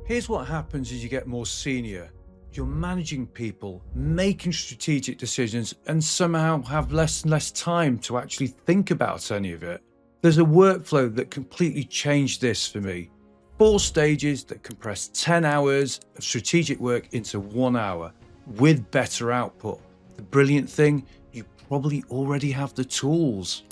Here's what happens as you get more senior. You're managing people, making strategic decisions, and somehow have less and less time to actually think about any of it. There's a workflow that completely changed this for me. 4 stages that compress 10 hours of strategic work into 1 hour with better output. The brilliant thing, you probably already have the tools.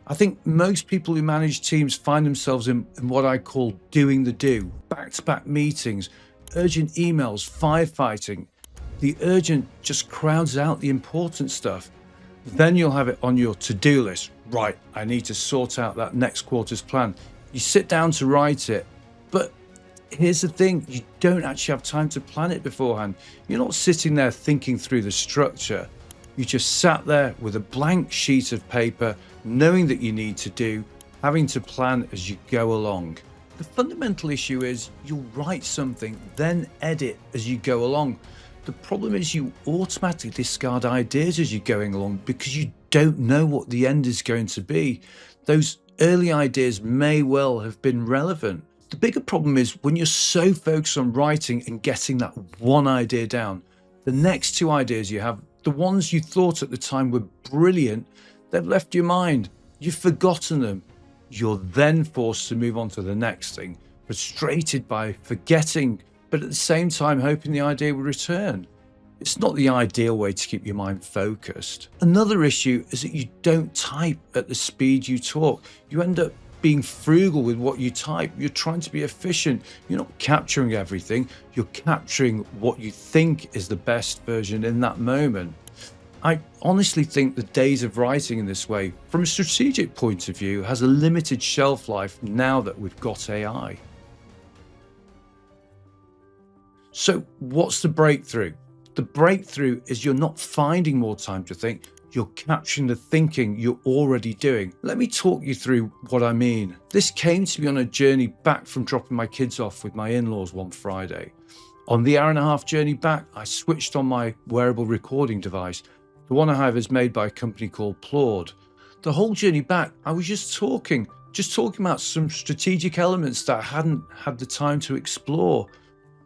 I think most people who manage teams find themselves in what I call doing the do, back-to-back meetings, urgent emails, firefighting. The urgent just crowds out the important stuff. Then you'll have it on your to-do list. Right, I need to sort out that next quarter's plan. You sit down to write it, but here's the thing, you don't actually have time to plan it beforehand. You're not sitting there thinking through the structure. You just sat there with a blank sheet of paper, knowing that you need to do, having to plan as you go along. The fundamental issue is you'll write something, then edit as you go along. The problem is you automatically discard ideas as you're going along because you don't know what the end is going to be. Those early ideas may well have been relevant. The bigger problem is when you're so focused on writing and getting that one idea down, the next 2 ideas you have, the ones you thought at the time were brilliant, they've left your mind. You've forgotten them. You're then forced to move on to the next thing, frustrated by forgetting, but at the same time hoping the idea will return. It's not the ideal way to keep your mind focused. Another issue is that you don't type at the speed you talk. You end up being frugal with what you type. You're trying to be efficient. You're not capturing everything. You're capturing what you think is the best version in that moment. I honestly think the days of writing in this way, from a strategic point of view, has a limited shelf life now that we've got AI. So what's the breakthrough? The breakthrough is you're not finding more time to think, you're capturing the thinking you're already doing. Let me talk you through what I mean. This came to me on a journey back from dropping my kids off with my in-laws one Friday. On the hour-and-a-half journey back, I switched on my wearable recording device. The one I have is made by a company called Claude. The whole journey back, I was just talking about some strategic elements that I hadn't had the time to explore.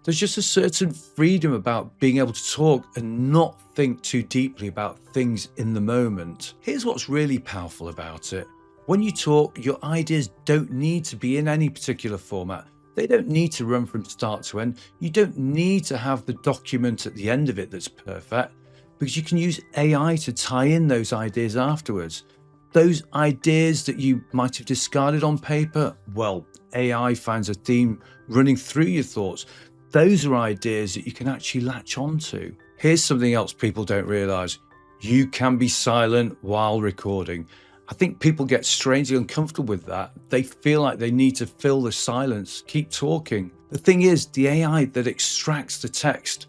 There's just a certain freedom about being able to talk and not think too deeply about things in the moment. Here's what's really powerful about it. When you talk, your ideas don't need to be in any particular format. They don't need to run from start to end. You don't need to have the document at the end of it that's perfect, because you can use AI to tie in those ideas afterwards. Those ideas that you might have discarded on paper, well, AI finds a theme running through your thoughts. Those are ideas that you can actually latch onto. Here's something else people don't realize. You can be silent while recording. I think people get strangely uncomfortable with that. They feel like they need to fill the silence, keep talking. The thing is, the AI that extracts the text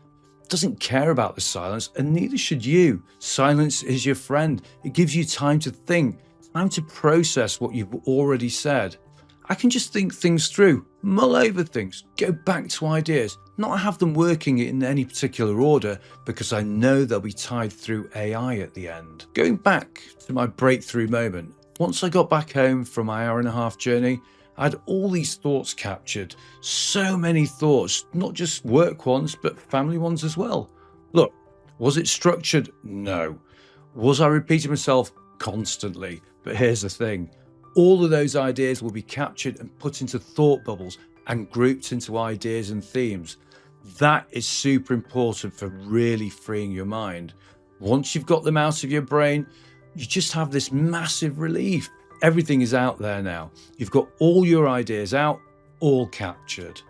doesn't care about the silence, and neither should you. Silence is your friend. It gives you time to think, time to process what you've already said. I can just think things through, mull over things, go back to ideas, not have them working in any particular order because I know they'll be tied through AI at the end. Going back to my breakthrough moment, once I got back home from my hour-and-a-half journey, I had all these thoughts captured, so many thoughts, not just work ones, but family ones as well. Look, was it structured? No. Was I repeating myself? Constantly. But here's the thing. All of those ideas will be captured and put into thought bubbles and grouped into ideas and themes. That is super important for really freeing your mind. Once you've got them out of your brain, you just have this massive relief. Everything is out there now. You've got all your ideas out, all captured.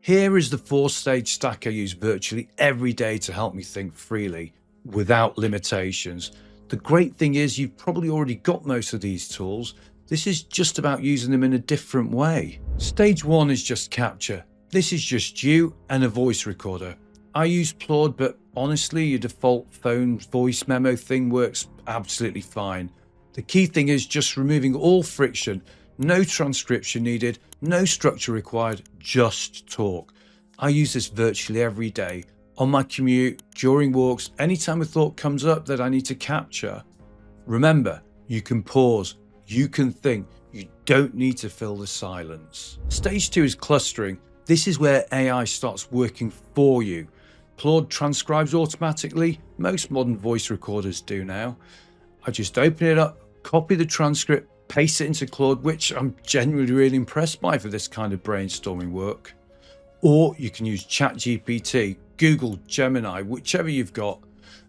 Here is the 4-stage stack I use virtually every day to help me think freely, without limitations. The great thing is you've probably already got most of these tools. This is just about using them in a different way. Stage 1 is just capture. This is just you and a voice recorder. I use Claude, but honestly, your default phone voice memo thing works absolutely fine. The key thing is just removing all friction. No transcription needed, no structure required, just talk. I use this virtually every day. On my commute, during walks, anytime a thought comes up that I need to capture. Remember, you can pause, you can think, You don't need to fill the silence. Stage 2 is clustering. This is where AI starts working for you. Claude transcribes automatically. Most modern voice recorders do now. I just open it up, copy the transcript, paste it into Claude, which I'm genuinely really impressed by for this kind of brainstorming work. Or you can use ChatGPT, Google, Gemini, whichever you've got.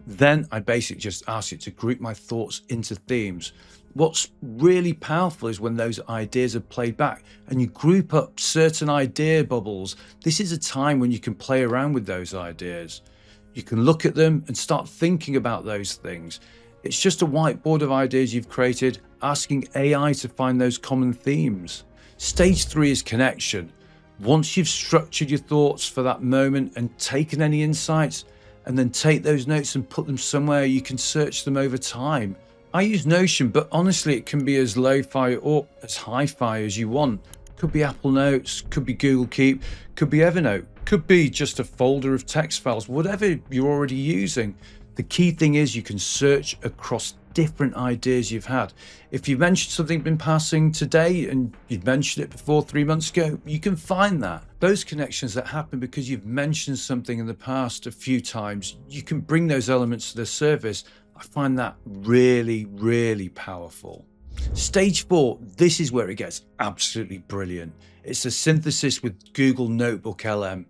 Then I basically just ask it to group my thoughts into themes. What's really powerful is when those ideas are played back and you group up certain idea bubbles. This is a time when you can play around with those ideas. You can look at them and start thinking about those things. It's just a whiteboard of ideas you've created, asking AI to find those common themes. Stage 3 is connection. Once you've structured your thoughts for that moment and taken any insights, and then take those notes and put them somewhere you can search them over time. I use Notion, but honestly, it can be as lo-fi or as hi-fi as you want. Could be Apple Notes, could be Google Keep, could be Evernote, could be just a folder of text files, whatever you're already using. The key thing is you can search across different ideas you've had. If you mentioned something been passing today and you've mentioned it before 3 months ago, you can find that. Those connections that happen because you've mentioned something in the past a few times, you can bring those elements to the surface. I find that really, really powerful. Stage 4, this is where it gets absolutely brilliant. It's a synthesis with Google Notebook LM.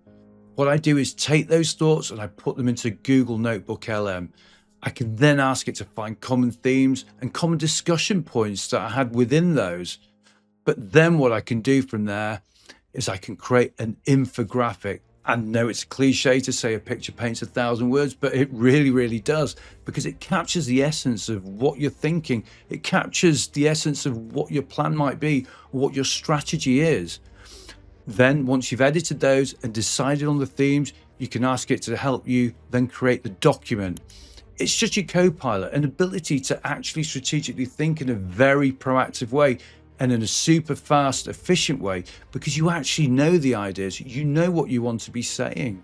What I do is take those thoughts and I put them into Google Notebook LM. I can then ask it to find common themes and common discussion points that I had within those. But then what I can do from there is I can create an infographic. And no, it's a cliche to say a picture paints 1,000 words, but it really, really does, because it captures the essence of what you're thinking. It captures the essence of what your plan might be, what your strategy is. Then once you've edited those and decided on the themes, you can ask it to help you then create the document. It's just your co-pilot, an ability to actually strategically think in a very proactive way and in a super fast, efficient way, because you actually know the ideas, you know what you want to be saying.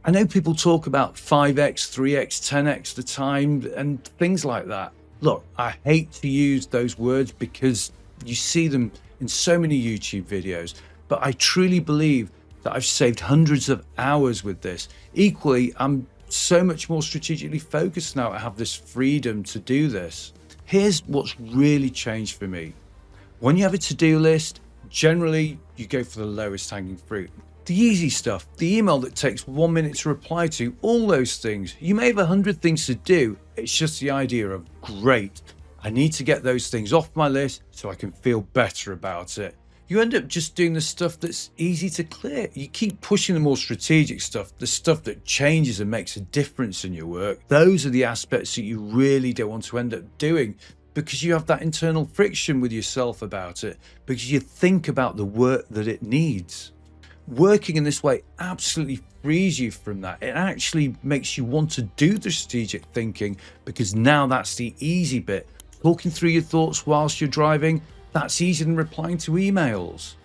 I know people talk about 5x, 3x, 10x the time and things like that. Look, I hate to use those words because you see them in so many YouTube videos, but I truly believe that I've saved hundreds of hours with this. Equally, I'm so much more strategically focused now. I have this freedom to do this. Here's what's really changed for me. When you have a to-do list, generally you go for the lowest hanging fruit. The easy stuff, the email that takes 1 minute to reply to, all those things. You may have 100 things to do. It's just the idea of, great, I need to get those things off my list so I can feel better about it. You end up just doing the stuff that's easy to clear. You keep pushing the more strategic stuff, the stuff that changes and makes a difference in your work. Those are the aspects that you really don't want to end up doing, because you have that internal friction with yourself about it, because you think about the work that it needs. Working in this way absolutely frees you from that. It actually makes you want to do the strategic thinking, because now that's the easy bit. Talking through your thoughts whilst you're driving, that's easier than replying to emails.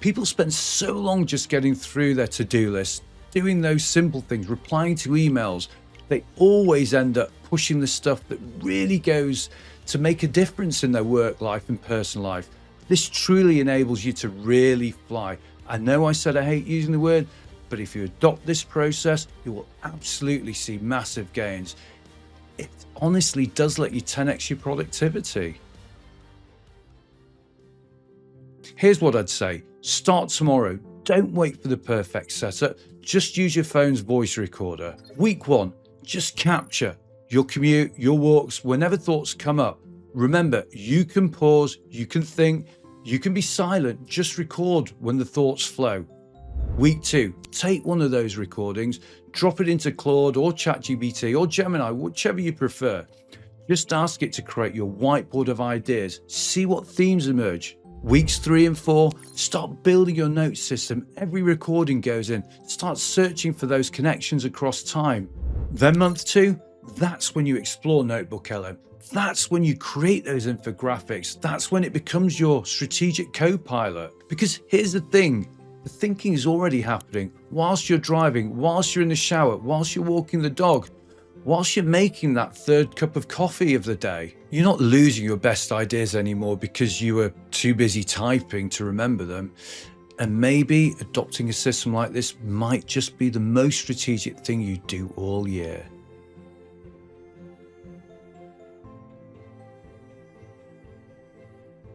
People spend so long just getting through their to-do list, doing those simple things, replying to emails. They always end up pushing the stuff that really goes to make a difference in their work life and personal life. This truly enables you to really fly. I know I said I hate using the word, but if you adopt this process, you will absolutely see massive gains. It honestly does let you 10x your productivity. Here's what I'd say. Start tomorrow. Don't wait for the perfect setup. Just use your phone's voice recorder. Week 1, just capture your commute, your walks, whenever thoughts come up. Remember, you can pause, you can think, you can be silent. Just record when the thoughts flow. Week 2, take one of those recordings, drop it into Claude or ChatGPT or Gemini, whichever you prefer. Just ask it to create your whiteboard of ideas. See what themes emerge. Weeks 3 and 4, start building your note system. Every recording goes in. Start searching for those connections across time. Then month 2, that's when you explore Notebook LM. That's when you create those infographics. That's when it becomes your strategic co-pilot. Because here's the thing, the thinking is already happening whilst you're driving, whilst you're in the shower, whilst you're walking the dog. whilst you're making that third cup of coffee of the day. You're not losing your best ideas anymore because you were too busy typing to remember them. And maybe adopting a system like this might just be the most strategic thing you do all year.